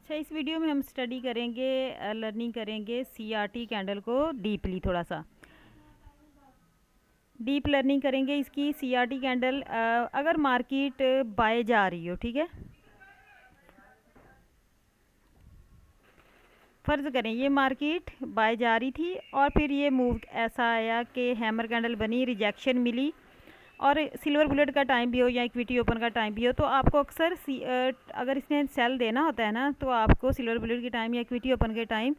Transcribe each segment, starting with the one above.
अच्छा, इस वीडियो में हम स्टडी करेंगे, लर्निंग करेंगे सीआरटी कैंडल को डीपली, थोड़ा सा डीप लर्निंग करेंगे इसकी। सीआरटी कैंडल अगर मार्केट बाय जा रही हो, ठीक है, फ़र्ज़ करें ये मार्केट बाय जा रही थी और फिर ये मूव ऐसा आया कि हैमर कैंडल बनी, रिजेक्शन मिली और सिल्वर बुलेट का टाइम भी हो या इक्विटी ओपन का टाइम भी हो, तो आपको अक्सर अगर इसने सेल देना होता है ना, तो आपको सिल्वर बुलेट के टाइम या इक्विटी ओपन के टाइम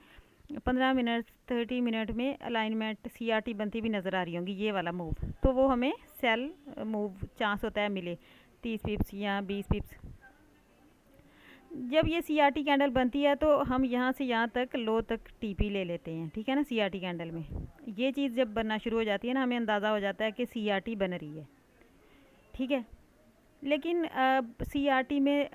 15 मिनट 30 मिनट में अलाइनमेंट सीआरटी बनती भी नज़र आ रही होंगी, ये वाला मूव, तो वो हमें सेल मूव चांस होता है मिले 30 पिप्स या 20 पिप्स। जब ये सीआरटी कैंडल बनती है तो हम यहाँ से यहाँ तक लो तक टीपी ले लेते हैं, ठीक है ना। सीआरटी कैंडल में ये चीज़ जब बनना शुरू हो जाती है ना, हमें अंदाज़ा हो जाता है कि सीआरटी बन रही है, ठीक है। लेकिन सीआरटी में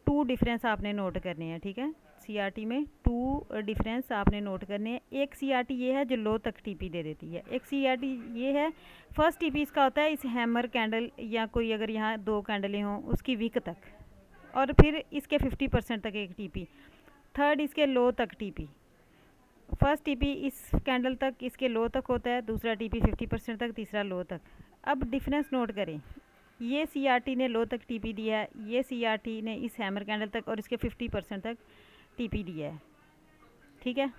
टू डिफरेंस आपने नोट करने हैं, ठीक है। सीआरटी में टू डिफरेंस आपने नोट करने हैं। एक सीआरटी ये है जो लो तक टीपी दे देती है, एक सीआरटी ये है फर्स्ट टीपी इसका होता है इस हैमर कैंडल या कोई अगर यहाँ दो कैंडलें हों उसकी वीक तक, और फिर इसके 50% तक एक टीपी, थर्ड इसके लो तक टीपी। फर्स्ट टीपी इस कैंडल तक इसके लो तक होता है, दूसरा टीपी 50% तक, तीसरा लो तक। अब डिफरेंस नोट करें, ये सीआरटी ने लो तक टीपी दिया है, ये सीआरटी ने इस हैमर कैंडल तक और इसके 50% तक टीपी दिया है, ठीक है।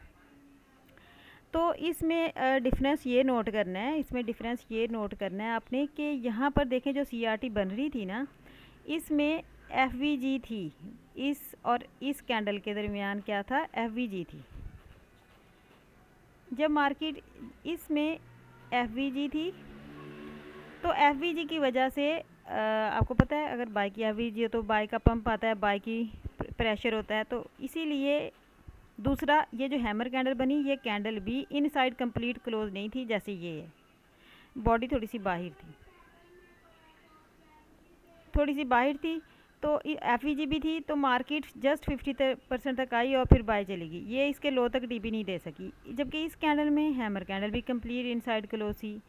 तो इसमें डिफरेंस ये नोट करना है, इसमें डिफरेंस ये नोट करना है आपने कि यहाँ पर देखें जो सीआरटी बन रही थी ना, इसमें एफवीजी थी, इस और इस कैंडल के दरमियान क्या था, एफवीजी थी। जब मार्केट इसमें एफवीजी थी तो एफवीजी की वजह से आपको पता है अगर बाई की एफवीजी हो तो बाई का पंप आता है, बाई की प्रेशर होता है, तो इसीलिए दूसरा ये जो हैमर कैंडल बनी, ये कैंडल भी इनसाइड कंप्लीट क्लोज नहीं थी जैसे ये है, बॉडी थोड़ी सी बाहर थी, थोड़ी सी बाहर थी, तो एफवीजी भी थी, तो मार्केट जस्ट 50% तक आई और फिर बाय चली गई, ये इसके लो तक टीपी नहीं दे सकी। जबकि इस कैंडल में हैमर कैंडल भी कंप्लीट इनसाइड क्लोज थी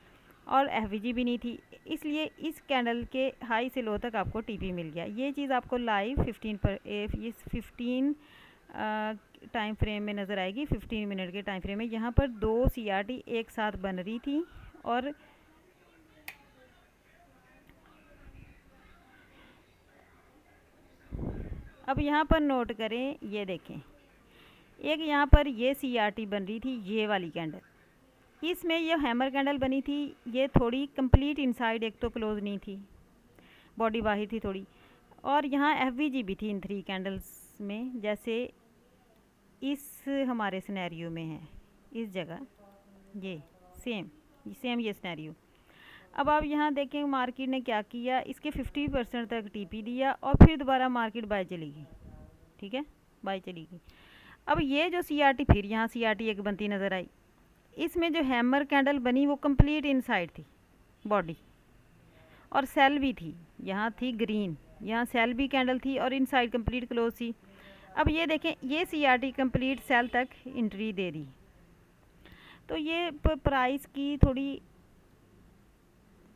और एफवीजी भी नहीं थी, इसलिए इस कैंडल के हाई से लो तक आपको टीपी मिल गया। ये चीज़ आपको लाइव 15 टाइम फ्रेम में नज़र आएगी, 15 मिनट के टाइम फ्रेम में। यहाँ पर दो सीआरटी एक साथ बन रही थी और अब यहाँ पर नोट करें, ये देखें एक यहाँ पर ये सीआरटी बन रही थी, ये वाली कैंडल, इसमें ये हैमर कैंडल बनी थी, ये थोड़ी कंप्लीट इनसाइड, एक तो क्लोज नहीं थी, बॉडी बाहर थी थोड़ी, और यहाँ एफवीजी भी थी इन थ्री कैंडल्स में, जैसे इस हमारे सिनेरियो में है, इस जगह ये सेम ये सिनेरियो। अब आप यहाँ देखें मार्केट ने क्या किया, इसके 50% तक टीपी दिया और फिर दोबारा मार्केट बाय चली गई, ठीक है, बाय चली गई। अब ये जो सीआरटी फिर यहाँ सीआरटी एक बनती नज़र आई, इसमें जो हैमर कैंडल बनी वो कंप्लीट इनसाइड थी बॉडी, और सेल भी थी, यहाँ थी ग्रीन, यहाँ सेल भी कैंडल थी और इनसाइड कंप्लीट क्लोज थी। अब ये देखें ये सीआरटी कंप्लीट सेल तक एंट्री दे दी, तो ये प्राइस की थोड़ी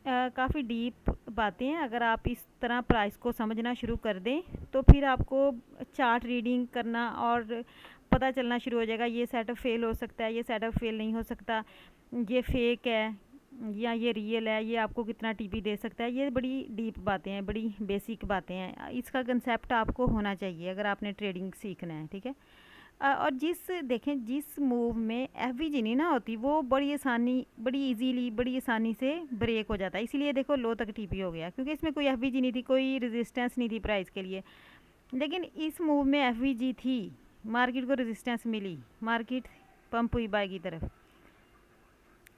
काफ़ी डीप बातें हैं। अगर आप इस तरह प्राइस को समझना शुरू कर दें तो फिर आपको चार्ट रीडिंग करना और पता चलना शुरू हो जाएगा, ये सेटअप फेल हो सकता है, ये सेटअप फेल नहीं हो सकता, ये फेक है या ये रियल है, ये आपको कितना टीपी दे सकता है। ये बड़ी डीप बातें हैं, बड़ी बेसिक बातें हैं, इसका कंसेप्ट आपको होना चाहिए अगर आपने ट्रेडिंग सीखना है, ठीक है। और देखें जिस मूव में एफवीजी नहीं ना होती वो बड़ी इजीली बड़ी आसानी से ब्रेक हो जाता है, इसीलिए देखो लो तक टीपी हो गया, क्योंकि इसमें कोई एफवीजी नहीं थी, कोई रेजिस्टेंस नहीं थी प्राइस के लिए। लेकिन इस मूव में एफवीजी थी, मार्केट को रेजिस्टेंस मिली, मार्केट पंप हुई बाय की तरफ।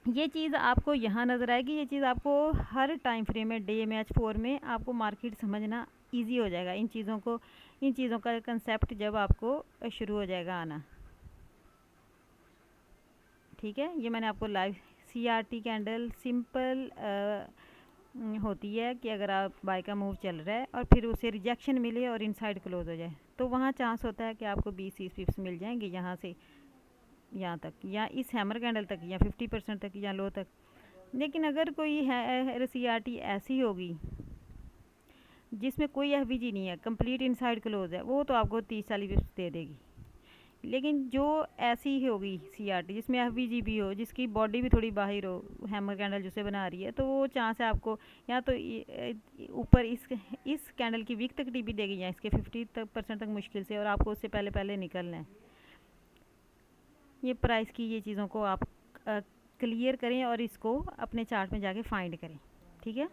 ये चीज़ आपको यहाँ नज़र आएगी, ये चीज़ आपको हर टाइम फ्रेम में डे मैच 4 में आपको मार्केट समझना इजी हो जाएगा। इन चीज़ों का कंसेप्ट जब आपको शुरू हो जाएगा आना, ठीक है। ये मैंने आपको लाइव सीआरटी कैंडल सिंपल होती है कि अगर आप बाय का मूव चल रहा है और फिर उसे रिजेक्शन मिले और इनसाइड क्लोज हो जाए, तो वहाँ चांस होता है कि आपको 20-30 पिप्स मिल जाएंगे यहाँ से यहाँ तक, या इस हैमर कैंडल तक, या 50% तक, या लो तक। लेकिन अगर कोई है सीआरटी ऐसी होगी जिसमें कोई एफवीजी नहीं है, कंप्लीट इनसाइड क्लोज है, वो तो आपको 30-40 पिप्स दे देगी। लेकिन जो ऐसी ही होगी सीआरटी जिसमें एफवीजी भी हो, जिसकी बॉडी भी थोड़ी बाहर हो, हैमर कैंडल जिसे बना रही है, तो वो चांस है आपको या तो ऊपर इस कैंडल की वीक तक टीपी देगी या इसके 50% तक मुश्किल से, और आपको उससे पहले पहले निकलना है। ये प्राइस की ये चीज़ों को आप क्लियर करें और इसको अपने चार्ट में जाके फाइंड करें, ठीक है।